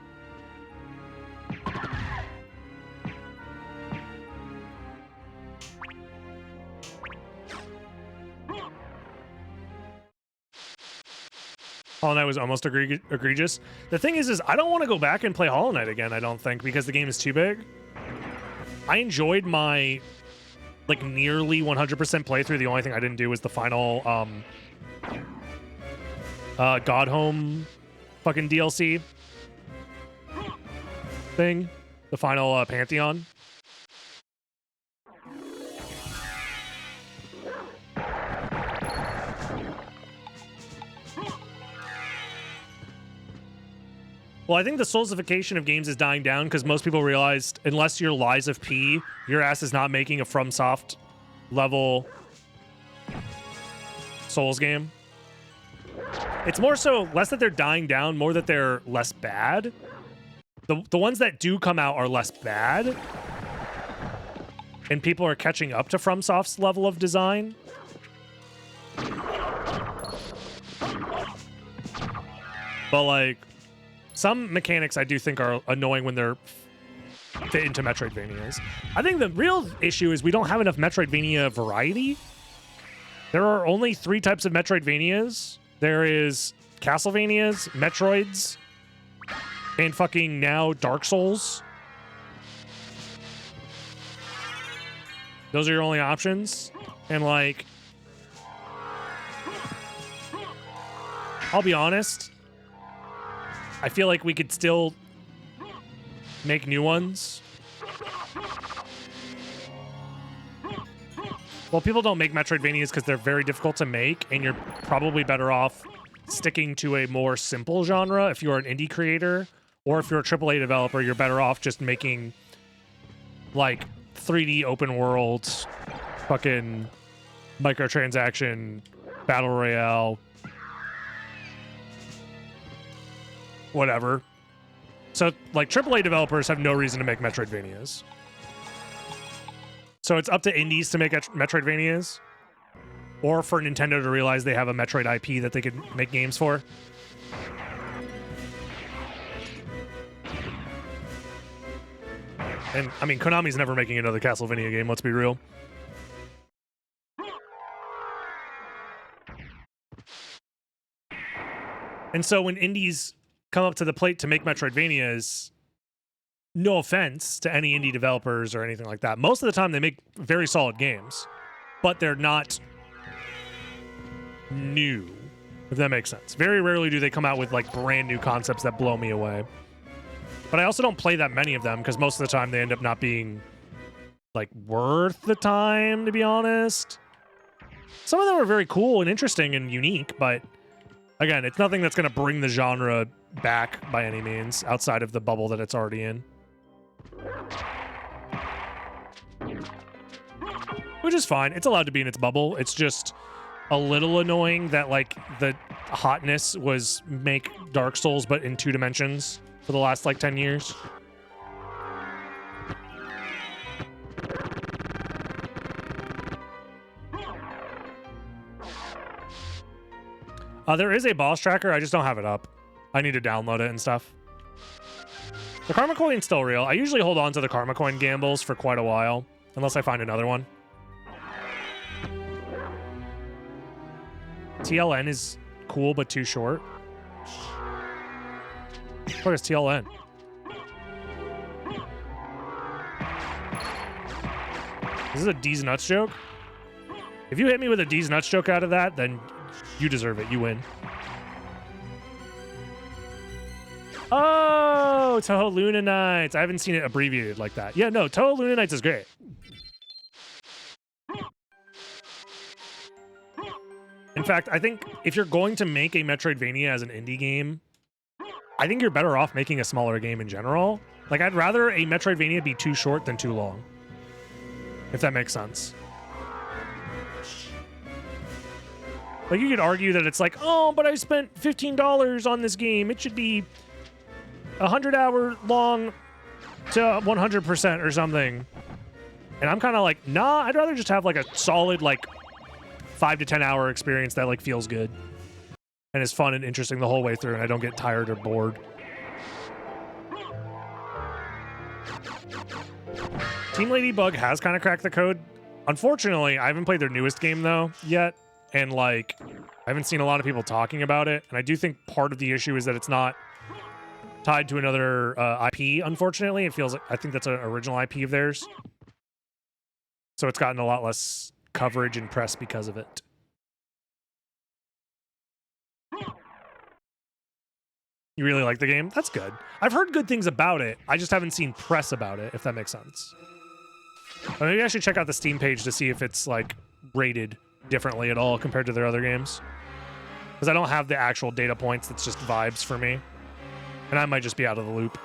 A: Hollow Knight was almost egregious. The thing is I don't want to go back and play Hollow Knight again, I don't think, because the game is too big. I enjoyed my, like, nearly 100% playthrough. The only thing I didn't do was the final, God Home fucking DLC thing. The final, Pantheon. Well, I think the Soulsification of games is dying down because most people realized, unless you're Lies of P, your ass is not making a FromSoft level Souls game. It's more so less that they're dying down, more that they're less bad. The ones that do come out are less bad, and people are catching up to FromSoft's level of design. But like, some mechanics I do think are annoying when they're fit into Metroidvanias. I think the real issue is we don't have enough Metroidvania variety. There are only 3 types of Metroidvanias. There is Castlevanias, Metroids, and fucking now Dark Souls. Those are your only options. And like, I'll be honest, I feel like we could still make new ones. Well, people don't make Metroidvanias because they're very difficult to make, and you're probably better off sticking to a more simple genre if you're an indie creator, or if you're a AAA developer, you're better off just making like 3D open world, fucking microtransaction, battle royale, whatever. So, like, AAA developers have no reason to make Metroidvanias. So it's up to indies to make Metroidvanias, or for Nintendo to realize they have a Metroid IP that they could make games for. And, I mean, Konami's never making another Castlevania game, let's be real. And so when indies come up to the plate to make Metroidvanias, no offense to any indie developers or anything like that, most of the time they make very solid games, but they're not new, if that makes sense. Very rarely do they come out with like brand new concepts that blow me away. But I also don't play that many of them because most of the time they end up not being like worth the time, to be honest. Some of them are very cool and interesting and unique, but again, it's nothing that's going to bring the genre back by any means outside of the bubble that it's already in. Which is fine. It's allowed to be in its bubble. It's just a little annoying that like the hotness was make Dark Souls but in 2 dimensions for the last like 10 years. There is a boss tracker. I just don't have it up. I need to download it and stuff. The Karma Coin's still real. I usually hold on to the Karma Coin gambles for quite a while, unless I find another one. TLN is cool, but too short. What is TLN? This is a D's Nuts joke? If you hit me with a D's Nuts joke out of that, then you deserve it. You win. Oh, Toho Luna Nights. I haven't seen it abbreviated like that. Yeah, no, Toho Luna Nights is great. In fact, I think if you're going to make a Metroidvania as an indie game, I think you're better off making a smaller game in general. Like, I'd rather a Metroidvania be too short than too long, if that makes sense. Like, you could argue that it's like, oh, but I spent $15 on this game. It should be 100-hour long to 100% or something. And I'm kind of like, nah, I'd rather just have like a solid like 5 to 10 hour experience that like feels good and is fun and interesting the whole way through, and I don't get tired or bored. Team Ladybug has kind of cracked the code. Unfortunately, I haven't played their newest game though yet, and like I haven't seen a lot of people talking about it. And I do think part of the issue is that it's not tied to another IP. Unfortunately, it feels like I think that's an original IP of theirs, so it's gotten a lot less coverage and press because of it. You really like the game? That's good. I've heard good things about it. I just haven't seen press about it, if that makes sense. But maybe I should check out the Steam page to see if it's like rated differently at all compared to their other games. Because I don't have the actual data points. It's just vibes for me. And I might just be out of the loop.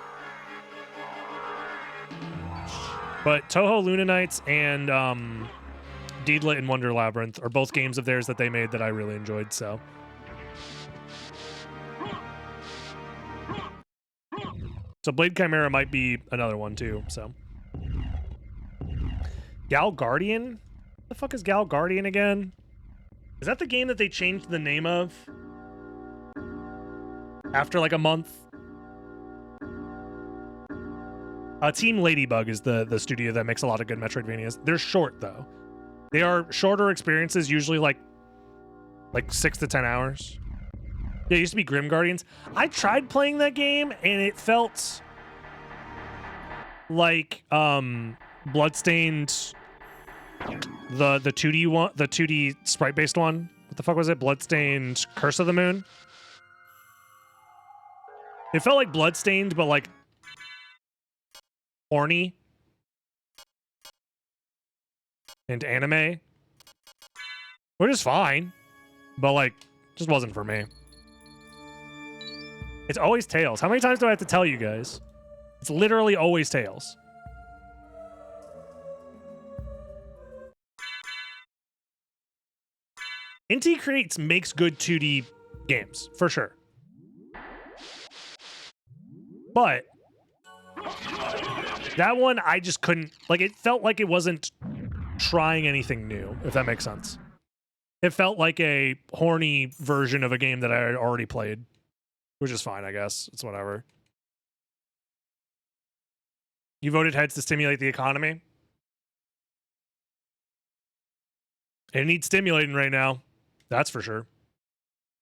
A: But Toho Luna Nights and Deedlit and Wonder Labyrinth are both games of theirs that they made that I really enjoyed, so. So Blade Chimera might be another one too, so. Gal Guardian? What the fuck is Gal Guardian again? Is that the game that they changed the name of? After like a month? Team Ladybug is the studio that makes a lot of good Metroidvanias. They're short though. They are shorter experiences, usually like 6 to 10 hours. Yeah, it used to be Grim Guardians. I tried playing that game and it felt like Bloodstained, the 2D one, the 2D sprite based one. What the fuck was it? Bloodstained Curse of the Moon. It felt like Bloodstained, but like horny and anime, which is fine, but like just wasn't for me. It's always Tails. How many times do I have to tell you guys? It's literally always Tails. Inti Creates makes good 2D games, for sure. But that one, I just couldn't, like, it felt like it wasn't trying anything new, if that makes sense. It felt like a horny version of a game that I had already played, which is fine, I guess. It's whatever. You voted heads to stimulate the economy? It needs stimulating right now. That's for sure.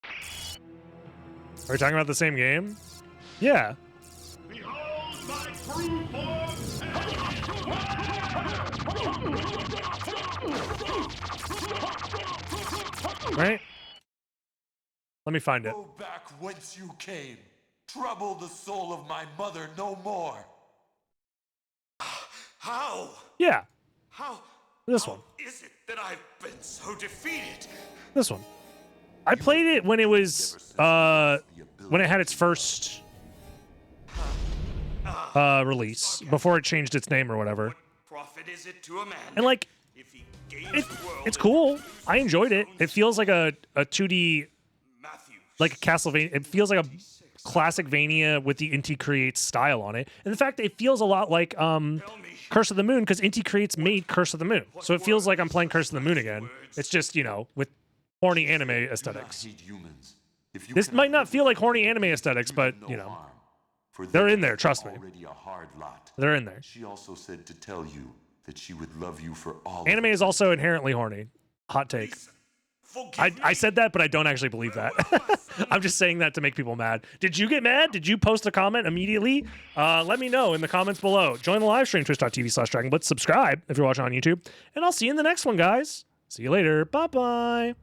A: Are we talking about the same game? Yeah. Right? Let me find it.
C: Go back whence you came. Trouble the soul of my mother no more. How?
A: Yeah.
C: How?
A: This one.
C: Is it that I've been so defeated?
A: This one. I played it when it was when it had its first release, before it changed its name or whatever.
C: Profit is it to a man?
A: And like
C: If he gains the world
A: it's cool. I enjoyed it. It feels like a 2D,
C: Matthew,
A: like a Castlevania. It feels like a classic Vania with the Inti Creates style on it. And in fact, it feels a lot like Curse of the Moon, because Inti Creates made Curse of the Moon. So it feels like I'm playing Curse of the Moon again. It's just, you know, with horny anime aesthetics. This might not feel like horny anime aesthetics, but, you know, they're in there, trust me. They're in there.
C: She also said to tell you that she would love you for all.
A: Anime is also inherently horny. Hot take. I said that, but I don't actually believe that. I'm just saying that to make people mad. Did you get mad? Did you post a comment immediately? Let me know in the comments below. Join the live stream, twitch.tv/DragonBlitz. Subscribe if you're watching on YouTube. And I'll see you in the next one, guys. See you later. Bye-bye.